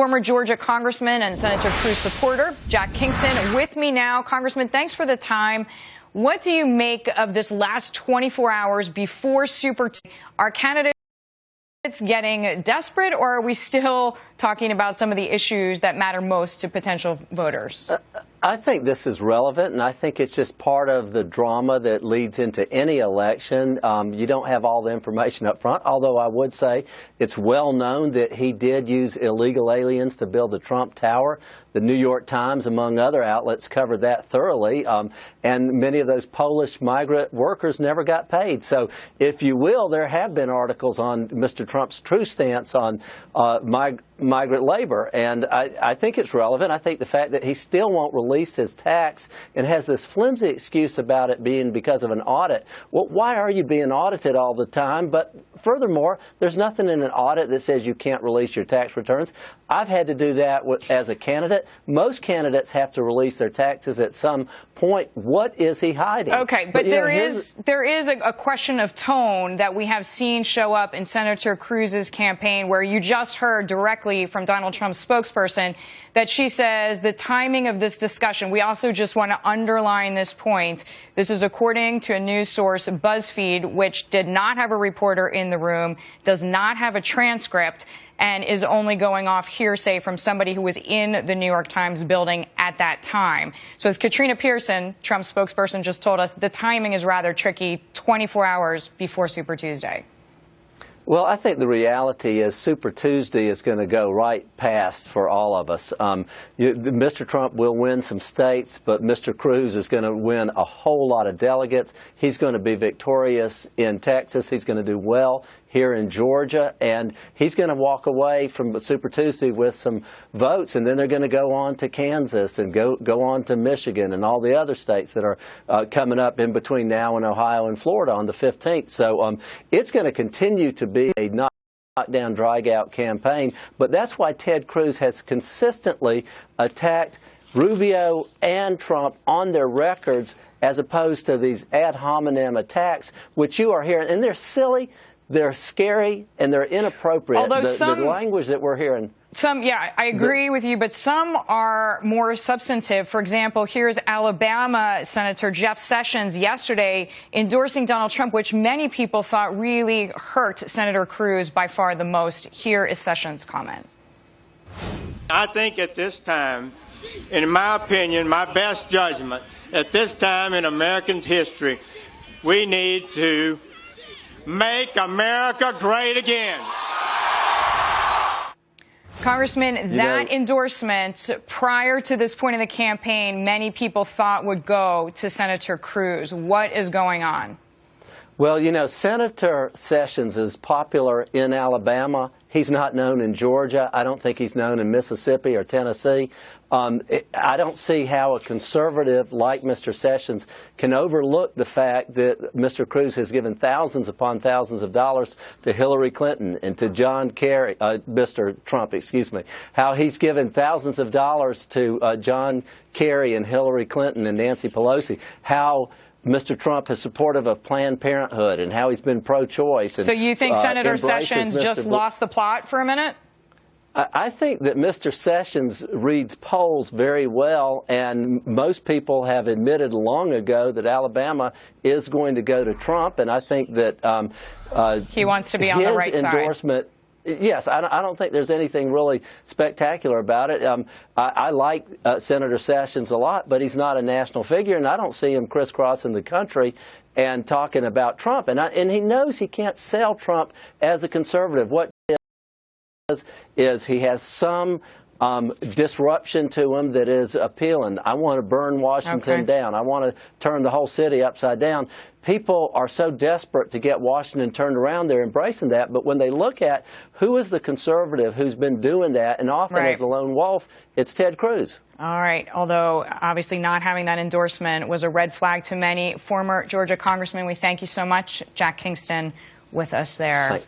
former Georgia Congressman and Senator Cruz supporter, Jack Kingston, with me now. Congressman, thanks for the time. What do you make of this last 24 hours before Super Tuesday? Are candidates getting desperate, or are we still talking about some of the issues that matter most to potential voters? I think this is relevant, and I think it's just part of the drama that leads into any election. You don't have all the information up front, although I would say it's well known that he did use illegal aliens to build the Trump Tower. The New York Times, among other outlets, covered that thoroughly, and many of those Polish migrant workers never got paid. So, if you will, there have been articles on Mr. Trump's true stance on migrant labor, and I think it's relevant. I think the fact that he still won't release his tax and has this flimsy excuse about it being because of an audit. Well, why are you being audited all the time? But furthermore, there's nothing in an audit that says you can't release your tax returns. I've had to do that as a candidate. Most candidates have to release their taxes at some point. What is he hiding? Okay, but there is a question of tone that we have seen show up in Senator Cruz's campaign, where you just heard directly from Donald Trump's spokesperson that she says the timing of this discussion, we also just want to underline this point. This is according to a news source, BuzzFeed, which did not have a reporter in the room, does not have a transcript, and is only going off hearsay from somebody who was in the New York Times building at that time. So as Katrina Pearson, Trump's spokesperson, just told us, the timing is rather tricky, 24 hours before Super Tuesday. Well, I think the reality is Super Tuesday is going to go right past for all of us. Mr. Trump will win some states, but Mr. Cruz is going to win a whole lot of delegates. He's going to be victorious in Texas. He's going to do well here in Georgia, and he's going to walk away from Super Tuesday with some votes, and then they're going to go on to Kansas and go on to Michigan and all the other states that are coming up in between now and Ohio and Florida on the 15th. So it's going to continue to be a knockdown, drag-out campaign, but that's why Ted Cruz has consistently attacked Rubio and Trump on their records, as opposed to these ad hominem attacks, which you are hearing, and they're silly. They're scary and they're inappropriate. Although the language that we're hearing. Yeah, I agree with you, but some are more substantive. For example, here's Alabama Senator Jeff Sessions yesterday endorsing Donald Trump, which many people thought really hurt Senator Cruz by far the most. Here is Sessions' comment. I think at this time, in my opinion, my best judgment, at this time in American history, we need to make America great again. Congressman, that endorsement prior to this point in the campaign, many people thought would go to Senator Cruz. What is going on? Well, you know, Senator Sessions is popular in Alabama. He's not known in Georgia. I don't think he's known in Mississippi or Tennessee. I don't see how a conservative like Mr. Sessions can overlook the fact that Mr. Cruz has given thousands upon thousands of dollars to Hillary Clinton and to John Kerry, Mr. Trump, excuse me, how he's given thousands of dollars to John Kerry and Hillary Clinton and Nancy Pelosi, how Mr. Trump is supportive of Planned Parenthood and how he's been pro-choice. So you think Senator Sessions just lost the plot for a minute? I think that Mr. Sessions reads polls very well, and most people have admitted long ago that Alabama is going to go to Trump, and I think that he wants to be on the right side. His endorsement. Yes, I don't think there's anything really spectacular about it. I like Senator Sessions a lot, but he's not a national figure, and I don't see him crisscrossing the country and talking about Trump. And he knows he can't sell Trump as a conservative. What he does is he has some disruption to him that is appealing. I want to burn Washington down. I want to turn the whole city upside down. People are so desperate to get Washington turned around, they're embracing that. But when they look at who is the conservative who's been doing that, and often as a lone wolf, it's Ted Cruz. All right. Although obviously not having that endorsement was a red flag to many. Former Georgia Congressman, we thank you so much. Jack Kingston with us there. Thanks.